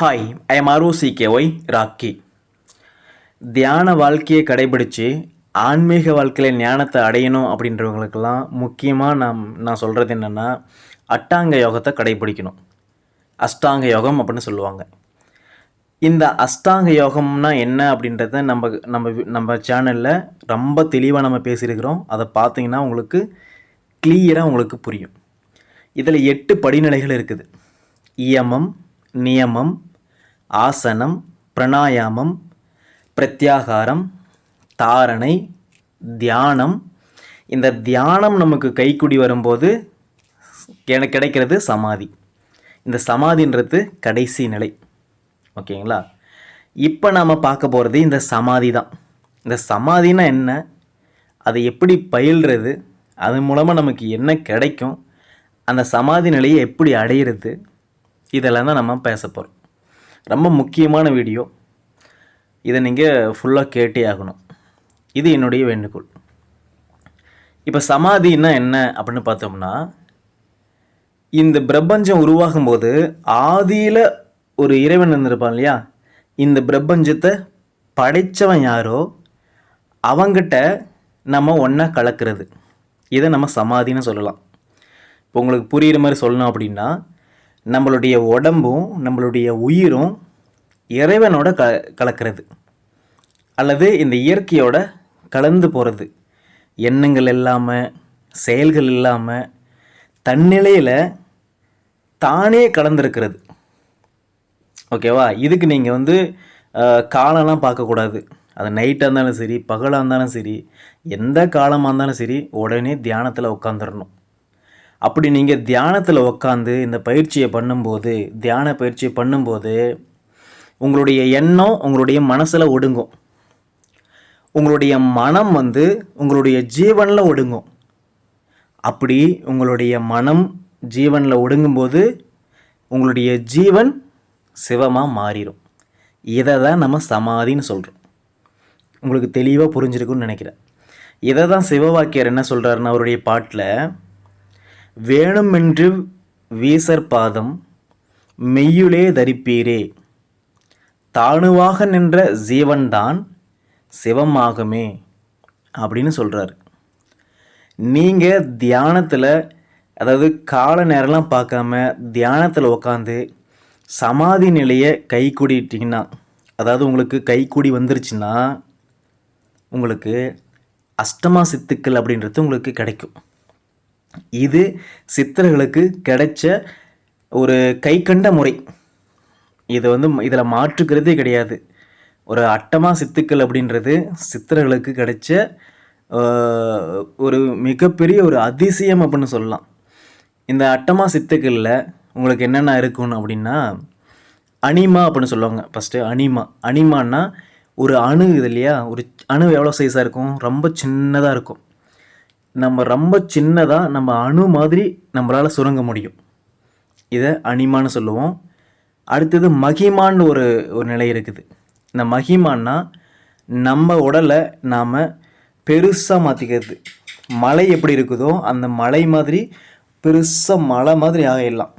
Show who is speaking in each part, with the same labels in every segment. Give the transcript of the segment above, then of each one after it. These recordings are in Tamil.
Speaker 1: Hi, I am ROCKY Rocky. தியான வாழ்க்கையை கடைபிடிச்சு ஆன்மீக வாழ்க்கையில் ஞானத்தை அடையணும் அப்படின்றவங்களுக்கெல்லாம் முக்கியமாக நான் சொல்கிறது என்னென்னா, அட்டாங்க யோகத்தை கடைபிடிக்கணும். அஷ்டாங்க யோகம் அப்படின்னு சொல்லுவாங்க. இந்த அஷ்டாங்க யோகம்னா என்ன அப்படின்றத நம்ம நம்ம நம்ம சேனலில் ரொம்ப தெளிவாக நம்ம பேசியிருக்கிறோம். அதை பார்த்தீங்கன்னா உங்களுக்கு கிளியராக உங்களுக்கு புரியும். இதில் 8 படிநிலைகள் இருக்குது. இயமம், நியமம், ஆசனம், பிராணாயாமம், பிரத்யாகாரம், தாரணை, தியானம். இந்த தியானம் நமக்கு கைக்குடி வரும்போது எனக்கு கிடைக்கிறது சமாதி. இந்த சமாதின்றது கடைசி நிலை. ஓகேங்களா? இப்போ நாம் பார்க்க போகிறது இந்த சமாதி தான். இந்த சமாதினா என்ன, அதை எப்படி பயில்றது, அது மூலமாக நமக்கு என்ன கிடைக்கும், அந்த சமாதி நிலையை எப்படி அடையிறது, இதெல்லாம் தான் நம்ம பேச போகிறோம். ரொம்ப முக்கியமான வீடியோ. இதை நீங்கள் ஃபுல்லாக கேட்டே ஆகணும். இது என்னுடைய வேண்டுகோள். இப்போ சமாதின்னா என்ன அப்படின்னு பார்த்தோம்னா, இந்த பிரபஞ்சம் உருவாகும் போது ஆதியில் ஒரு இறைவன் இருந்திருப்பான் இல்லையா, இந்த பிரபஞ்சத்தை படைத்தவன் யாரோ அவங்கிட்ட நம்ம ஒன்றா கலக்கிறது. இதை நம்ம சமாதின்னு சொல்லலாம். இப்போ உங்களுக்கு புரிகிற மாதிரி சொல்லணும் அப்படின்னா, நம்மளுடைய உடம்பும் நம்மளுடைய உயிரும் இறைவனோட கலக்கிறது, அல்லது இந்த இயற்கையோட கலந்து போகிறது. எண்ணங்கள் இல்லாமல், செயல்கள் இல்லாமல், தன்னிலையில் தானே கலந்துருக்கிறது. ஓகேவா? இதுக்கு நீங்கள் காலம்லாம் பார்க்கக்கூடாது. அது நைட்டாக இருந்தாலும் சரி, பகலாக இருந்தாலும் சரி, எந்த காலமாக இருந்தாலும் சரி, உடனே தியானத்தில் உட்காந்துடணும். அப்படி நீங்கள் தியானத்தில் உட்காந்து இந்த பயிற்சியை பண்ணும்போது, தியான பயிற்சியை பண்ணும்போது உங்களுடைய எண்ணம் உங்களுடைய மனசில் ஒடுங்கும். உங்களுடைய மனம் உங்களுடைய ஜீவனில் ஒடுங்கும். அப்படி உங்களுடைய மனம் ஜீவனில் ஒடுங்கும்போது உங்களுடைய ஜீவன் சிவமாக மாறிடும். இதை தான் நம்ம சமாதின்னு சொல்கிறோம். உங்களுக்கு தெளிவாக புரிஞ்சிருக்குன்னு நினைக்கிறேன். இதை தான் சிவவாக்கியர் என்ன சொல்கிறாருன்னு அவருடைய பாட்டில், வேணுமென்று வீசர் பாதம் மெய்யுளே தரிப்பீரே, தாணுவாக நின்ற ஜீவன்தான் சிவமாகுமே அப்படின்னு சொல்கிறாரு. நீங்கள் தியானத்தில், அதாவது கால நேரம்லாம் பார்க்காம தியானத்தில் உட்காந்து சமாதி நிலையை கை கூடிட்டிங்கன்னா, அதாவது உங்களுக்கு கைக்கூடி வந்துருச்சுன்னா உங்களுக்கு அஷ்டமா சித்துக்கள் அப்படின்றது உங்களுக்கு கிடைக்கும். இது சித்தர்களுக்கு கிடைச்ச ஒரு கை கண்ட முறை. இது இதில் மாற்றுக்கிறதே கிடையாது. ஒரு அட்டமா சித்துக்கள் அப்படின்றது சித்தர்களுக்கு கிடைச்ச ஒரு மிகப்பெரிய ஒரு அதிசயம் அப்படின்னு சொல்லலாம். இந்த அட்டமா சித்துக்களில் உங்களுக்கு என்னென்ன இருக்குன்னு அப்படின்னா, அனிமா அப்படின்னு சொல்லுவாங்க. ஃபஸ்ட்டு அனிமான்னா ஒரு அணு இது இல்லையா, ஒரு அணு எவ்வளோ சைஸாக இருக்கும், ரொம்ப சின்னதாக இருக்கும். நம்ம ரொம்ப சின்னதாக நம்ம அணு மாதிரி நம்மளால் சுருங்க முடியும். இதை அனிமான்னு சொல்லுவோம். அடுத்தது மகிமான்னு ஒரு நிலை இருக்குது. இந்த மகிமான்னா நம்ம உடலை நாம் பெருசாக மாற்றிக்கிறது. மலை எப்படி இருக்குதோ அந்த மலை மாதிரி பெருசாக மலை மாதிரி ஆகிடலாம்.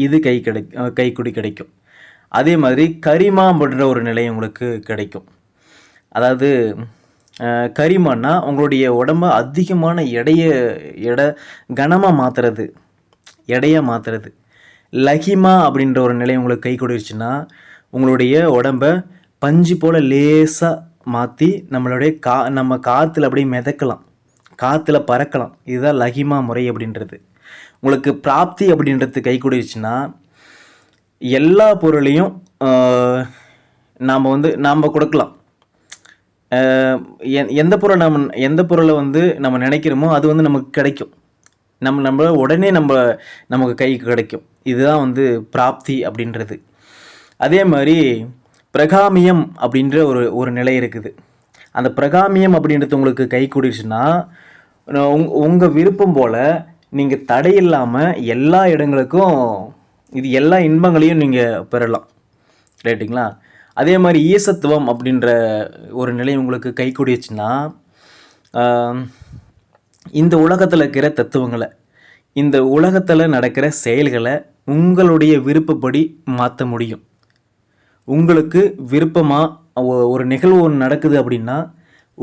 Speaker 1: இது கைக்குடி கிடைக்கும். அதே மாதிரி கரிமா அப்படின்ற ஒரு நிலை உங்களுக்கு கிடைக்கும். அதாவது கரிமான்னா உங்களுடைய உடம்ப அதிகமான கனமாக மாற்றுறது, எடையாக மாற்றுறது. லகிமா அப்படின்ற ஒரு நிலை உங்களுக்கு கை கொடுத்துச்சுன்னா உங்களுடைய உடம்ப பஞ்சு போல் லேசாக மாற்றி நம்ம காற்றுல அப்படியே மிதக்கலாம், காற்றுல பறக்கலாம். இதுதான் லகிமா முறை அப்படின்றது. உங்களுக்கு பிராப்தி அப்படின்றது கை கொடுத்துச்சுன்னா எல்லா பொருளையும் நாம் கொடுக்கலாம். எந்த பொருளை நம்ம நினைக்கிறோமோ அது நமக்கு கிடைக்கும். நம்ம உடனே நமக்கு கைக்கு கிடைக்கும். இதுதான் பிராப்தி அப்படின்றது. அதே மாதிரி பிரகாமியம் அப்படின்ற ஒரு நிலை இருக்குது. அந்த பிரகாமியம் அப்படின்றது உங்களுக்கு கை கூடிடுச்சுன்னா உங்கள் விருப்பம் போல் நீங்கள் தடையில்லாமல் எல்லா இடங்களுக்கும் எல்லா இன்பங்களையும் நீங்கள் பெறலாம். ரைட்டுங்களா? அதே மாதிரி ஈசத்துவம் அப்படின்ற ஒரு நிலை உங்களுக்கு கை கூடிடுச்சுன்னா இந்த உலகத்தில் இருக்கிற தத்துவங்களை இந்த உலகத்தில் நடக்கிற செயல்களை உங்களுடைய விருப்பப்படி மாற்ற முடியும். உங்களுக்கு விருப்பமாக ஒரு நிகழ்வு ஒன்று நடக்குது அப்படின்னா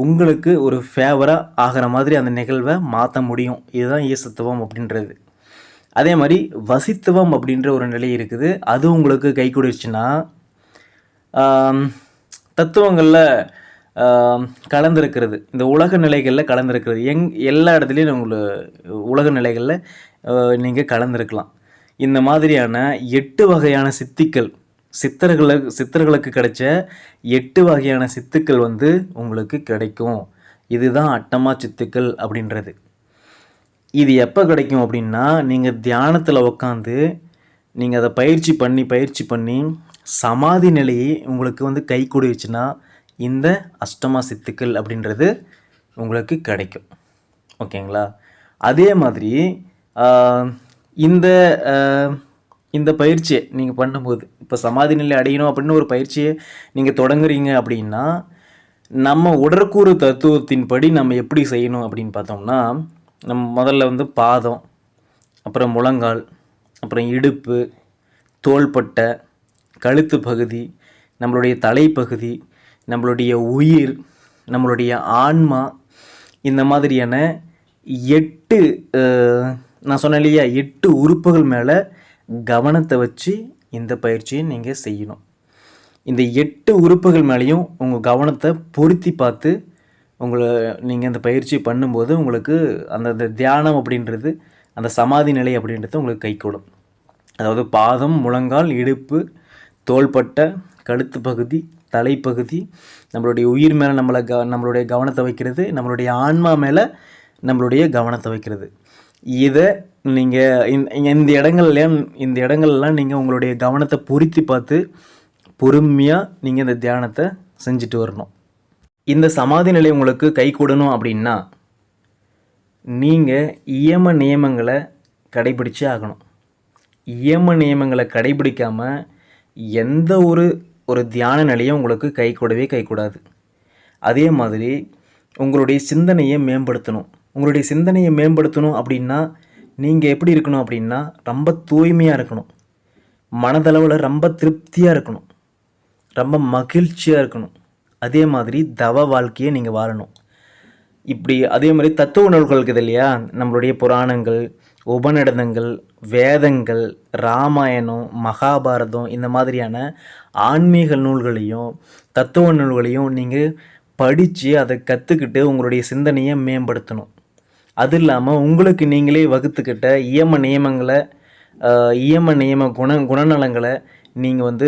Speaker 1: உங்களுக்கு ஒரு ஃபேவராக ஆகிற மாதிரி அந்த நிகழ்வை மாற்ற முடியும். இதுதான் ஈசத்துவம் அப்படின்றது. அதே மாதிரி வசித்துவம் அப்படின்ற ஒரு நிலை இருக்குது. அது உங்களுக்கு கை கொடுச்சுன்னா தத்துவங்களில் கலந்துருக்கிறது, இந்த உலக நிலைகளில் கலந்துருக்கிறது, எல்லா இடத்துலையும் உங்களுக்கு உலக நிலைகளில் நீங்கள் கலந்துருக்கலாம். இந்த மாதிரியான 8 வகையான சித்தர்களுக்கு கிடைச்ச 8 வகையான சித்துக்கள் வந்து உங்களுக்கு கிடைக்கும். இதுதான் அட்டமா சித்துக்கள் அப்படின்றது. இது எப்போ கிடைக்கும் அப்படின்னா, நீங்கள் தியானத்தில் உட்காந்து நீங்கள் அதை பயிற்சி பண்ணி சமாதி நிலையை உங்களுக்கு வந்து கை கூடிச்சுன்னா இந்த அஷ்டமா சித்துக்கள் அப்படின்றது உங்களுக்கு கிடைக்கும். ஓகேங்களா? அதே மாதிரி இந்த இந்த பயிற்சியை நீங்கள் பண்ணும்போது, இப்போ சமாதி நிலை அடையணும் அப்படின்னு ஒரு பயிற்சியை நீங்கள் தொடங்குறீங்க அப்படின்னா, நம்ம உடற்கூறு தத்துவத்தின்படி நம்ம எப்படி செய்யணும் அப்படின்னு பார்த்தோம்னா, நம்ம முதல்ல வந்து பாதம், அப்புறம் முழங்கால், அப்புறம் இடுப்பு, தோள்பட்டை, கழுத்து பகுதி, நம்மளுடைய தலைப்பகுதி, நம்மளுடைய உயிர், நம்மளுடைய ஆன்மா, இந்த மாதிரியான 8 நான் சொன்னேன் இல்லையா, 8 உறுப்புகள் மேலே கவனத்தை வச்சு இந்த பயிற்சியை நீங்கள் செய்யணும். இந்த 8 உறுப்புகள் மேலேயும் உங்கள் கவனத்தை பொருத்தி பார்த்து நீங்கள் இந்த பயிற்சி பண்ணும்போது உங்களுக்கு அந்த தியானம் அப்படின்றது, அந்த சமாதி நிலை அப்படின்றது உங்களுக்கு கைகூடும். அதாவது பாதம், முழங்கால், இடுப்பு, தோள்பட்டை, கழுத்து பகுதி, தலைப்பகுதி, நம்மளுடைய உயிர் மேலே நம்மளுடைய கவனத்தை வைக்கிறது, நம்மளுடைய ஆன்மா மேலே நம்மளுடைய கவனத்தை வைக்கிறது. இதை நீங்கள் இந்த இடங்கள்லாம் நீங்கள் உங்களுடைய கவனத்தை பொருத்தி பார்த்து பொறுமையாக நீங்கள் இந்த தியானத்தை செஞ்சுட்டு வரணும். இந்த சமாதி நிலை உங்களுக்கு கை கூடணும் அப்படின்னா நீங்கள் இயம நியமங்களை கடைபிடிச்சே ஆகணும். இயம நியமங்களை கடைபிடிக்காமல் எந்த ஒரு தியான நிலையும் உங்களுக்கு கைக்கூடாது. அதே மாதிரி உங்களுடைய சிந்தனையை மேம்படுத்தணும். உங்களுடைய சிந்தனையை மேம்படுத்தணும் அப்படின்னா நீங்கள் எப்படி இருக்கணும் அப்படின்னா, ரொம்ப தூய்மையாக இருக்கணும், மனதளவில் ரொம்ப திருப்தியாக இருக்கணும், ரொம்ப மகிழ்ச்சியாக இருக்கணும். அதே மாதிரி தவ வாழ்க்கையை நீங்கள் வாழணும். அதே மாதிரி தத்துவ நூல்கள் இருக்குது இல்லையா, நம்மளுடைய புராணங்கள், உபநிடதங்கள், வேதங்கள், ராமாயணம், மகாபாரதம், இந்த மாதிரியான ஆன்மீக நூல்களையும் தத்துவ நூல்களையும் நீங்கள் படித்து அதை கற்றுக்கிட்டு உங்களுடைய சிந்தனையை மேம்படுத்தணும். அது இல்லாமல் உங்களுக்கு நீங்களே வகுத்துக்கிட்ட இயம நியம குணநலங்களை நீங்கள் வந்து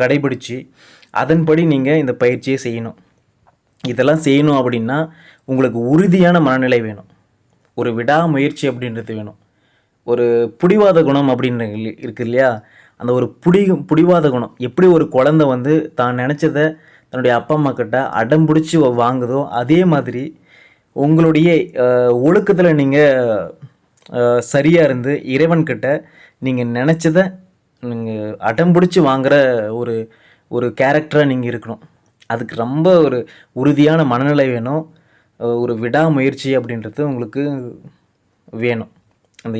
Speaker 1: கடைபிடிச்சு அதன்படி நீங்கள் இந்த பயிற்சியை செய்யணும். இதெல்லாம் செய்யணும் அப்படின்னா உங்களுக்கு உறுதியான மனநிலை வேணும், ஒரு விடாமுயற்சி அப்படின்றது வேணும், ஒரு பிடிவாத குணம் அப்படின்னு இருக்குது இல்லையா, அந்த ஒரு பிடிவாத குணம். எப்படி ஒரு குழந்தை வந்து தான் நினச்சதை தன்னுடைய அப்பா அம்மா கிட்ட அடம் பிடிச்சி வாங்குதோ, அதே மாதிரி உங்களுடைய ஒழுக்கத்தில் நீங்கள் சரியாக இருந்து இறைவன்கிட்ட நீங்கள் நினச்சதை நீங்கள் அடம் பிடிச்சி வாங்குகிற ஒரு கேரக்டராக நீங்கள் இருக்கணும். அதுக்கு ரொம்ப ஒரு உறுதியான மனநிலை வேணும், ஒரு விடாமுயற்சி அப்படின்றது உங்களுக்கு வேணும். அந்த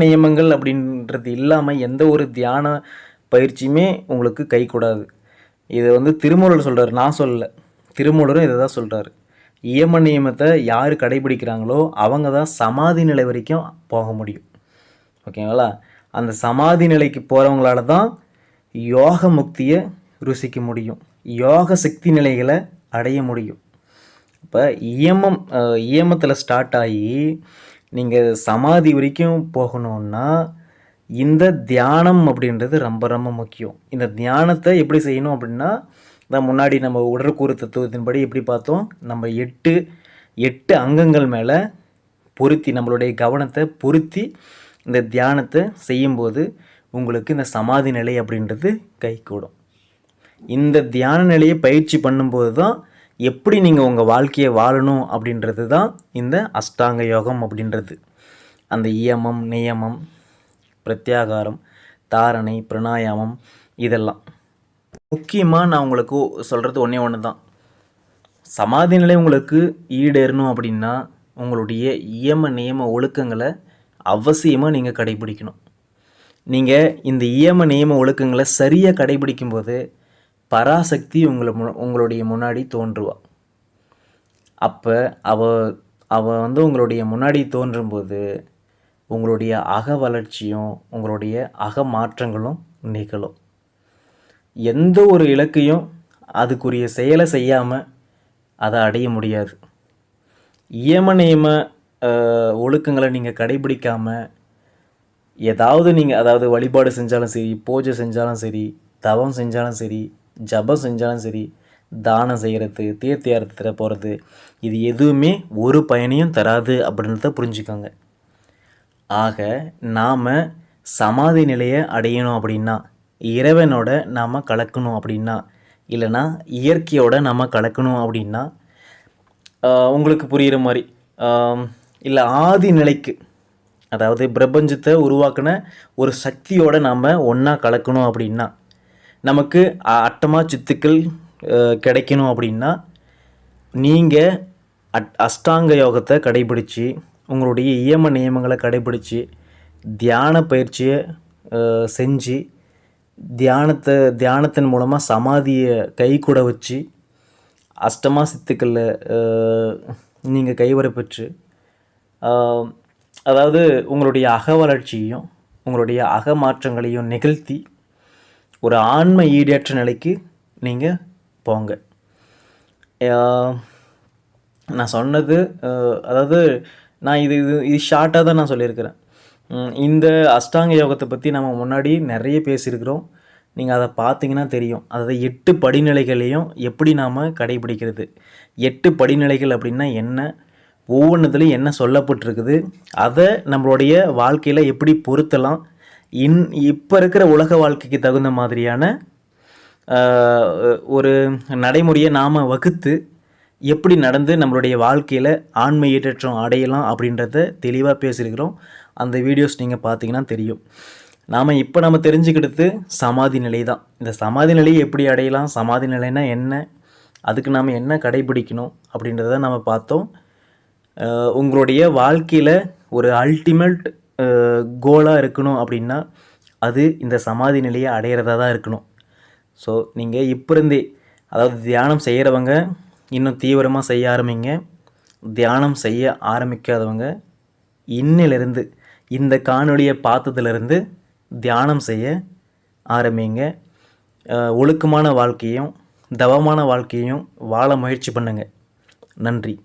Speaker 1: நியமங்கள் அப்படின்றது இல்லாமல் எந்த ஒரு தியான பயிற்சியுமே உங்களுக்கு கைகூடாது. இதை வந்து திருமூலர் சொல்கிறார், நான் சொல்லலை, திருமூலரும் இதை தான் சொல்கிறாரு. நியமத்தை யார் கடைபிடிக்கிறாங்களோ அவங்க தான் சமாதி நிலை வரைக்கும் போக முடியும். ஓகேங்களா? அந்த சமாதி நிலைக்கு போகிறவங்களால தான் யோக முக்தியை ருசிக்க முடியும், யோக சக்தி நிலைகளை அடைய முடியும். இப்போ இயமத்தில் ஸ்டார்ட் ஆகி நீங்கள் சமாதி வரைக்கும் போகணுன்னா இந்த தியானம் அப்படின்றது ரொம்ப ரொம்ப முக்கியம். இந்த தியானத்தை எப்படி செய்யணும் அப்படின்னா, முன்னாடி நம்ம உடற்கூறு தத்துவத்தின்படி எப்படி பார்த்தோம், நம்ம 8 அங்கங்கள் மேலே பொருத்தி நம்மளுடைய கவனத்தை பொருத்தி இந்த தியானத்தை செய்யும்போது உங்களுக்கு இந்த சமாதி நிலை அப்படின்றது கைகூடும். இந்த தியான நிலையை பயிற்சி பண்ணும்போது தான் எப்படி நீங்கள் உங்கள் வாழ்க்கையை வாழணும் அப்படின்றது தான் இந்த அஷ்டாங்க யோகம் அப்படின்றது. அந்த இயமம், நியமம், பிரத்யாகாரம், தாரணை, பிராணாயாமம், இதெல்லாம் முக்கியமாக நான் உங்களுக்கு சொல்கிறது ஒன்று தான். சமாதி நிலை உங்களுக்கு ஈடேறணும் அப்படின்னா உங்களுடைய நியம ஒழுக்கங்களை அவசியமாக நீங்கள் கடைபிடிக்கணும். நீங்கள் இந்த நியம ஒழுக்கங்களை சரியாக கடைபிடிக்கும்போது பராசக்தி உங்களுடைய முன்னாடி தோன்றுவா. அப்போ அவ வந்து உங்களுடைய முன்னாடி தோன்றும்போது உங்களுடைய அக வளர்ச்சியும் உங்களுடைய அக மாற்றங்களும் நிகழும். எந்த ஒரு இலக்கையும் அதுக்குரிய செயலை செய்யாமல் அதை அடைய முடியாது. நியம ஒழுக்கங்களை நீங்கள் கடைபிடிக்காமல் ஏதாவது நீங்கள் அதாவது வழிபாடு செஞ்சாலும் சரி, பூஜை செஞ்சாலும் சரி, தவம் செஞ்சாலும் சரி, ஜபம் செஞ்சாலும் சரி, தானம் செய்கிறது, தீர்த்த யாத்திரை போகிறது, இது எதுவுமே ஒரு பயனையும் தராது அப்படின்றத புரிஞ்சுக்கோங்க. ஆக நாம் சமாதி நிலையை அடையணும் அப்படின்னா, இறைவனோட நாம் கலக்கணும் அப்படின்னா, இல்லைன்னா இயற்கையோட நாம் கலக்கணும் அப்படின்னா, உங்களுக்கு புரிகிற மாதிரி இல்லை ஆதி நிலைக்கு, அதாவது பிரபஞ்சத்தை உருவாக்கின ஒரு சக்தியோடு நாம் ஒன்றா கலக்கணும் அப்படின்னா, நமக்கு அட்டமா சித்துக்கள் கிடைக்கணும் அப்படின்னா, நீங்கள் அஷ்டாங்க யோகத்தை கடைபிடிச்சு உங்களுடைய நியமங்களை கடைபிடிச்சு தியான பயிற்சியை செஞ்சு தியானத்தின் மூலமாக சமாதியை கை கூட வச்சு அஷ்டமா சித்துக்களில் நீங்கள் கைவர பெற்று அதாவது உங்களுடைய அக வளர்ச்சியையும் உங்களுடைய அக மாற்றங்களையும் நிகழ்த்தி ஒரு ஆன்ம ஈடேற்ற நிலைக்கு நீங்கள் போங்க. நான் சொன்னது அதாவது நான் இது ஷார்ட்டாக தான் நான் சொல்லியிருக்கிறேன். இந்த அஷ்டாங்க யோகத்தை பற்றி நம்ம முன்னாடி நிறைய பேசியிருக்கிறோம். நீங்கள் அதை பார்த்தீங்கன்னா தெரியும். அதாவது 8 படிநிலைகளையும் எப்படி நாம் கடைபிடிக்கிறது, 8 படிநிலைகள் அப்படின்னா என்ன, ஒவ்வொன்றுத்துலையும் என்ன சொல்லப்பட்டிருக்குது, அதை நம்மளுடைய வாழ்க்கையில் எப்படி பொருத்தலாம், இப்போ இருக்கிற உலக வாழ்க்கைக்கு தகுந்த மாதிரியான ஒரு நடைமுறையை நாம் வகுத்து எப்படி நடந்து நம்மளுடைய வாழ்க்கையில் ஆன்ம ஈடேற்றம் அடையலாம் அப்படின்றத தெளிவாக பேசியிருக்கிறோம். அந்த வீடியோஸ் நீங்கள் பார்த்தீங்கன்னா தெரியும். நம்ம தெரிஞ்சுக்கிட்டது சமாதி நிலை தான். இந்த சமாதி நிலையை எப்படி அடையலாம், சமாதி நிலைனா என்ன, அதுக்கு நாம் என்ன கடைபிடிக்கணும் அப்படின்றத நம்ம பார்த்தோம். உங்களுடைய வாழ்க்கையில் ஒரு அல்டிமேட் கோலாக இருக்கணும் அப்படின்னா அது இந்த சமாதி நிலையை அடையிறதா தான் இருக்கணும். ஸோ நீங்கள் இப்போ இருந்தே, அதாவது தியானம் செய்கிறவங்க இன்னும் தீவிரமாக செய்ய ஆரம்பிங்க. தியானம் செய்ய ஆரம்பிக்காதவங்க இன்னிலிருந்து, இந்த காணொலியை பார்த்ததுலேருந்து தியானம் செய்ய ஆரம்பிங்க. ஒழுக்கமான வாழ்க்கையும் தவமான வாழ்க்கையும் வாழ முயற்சி பண்ணுங்கள். நன்றி.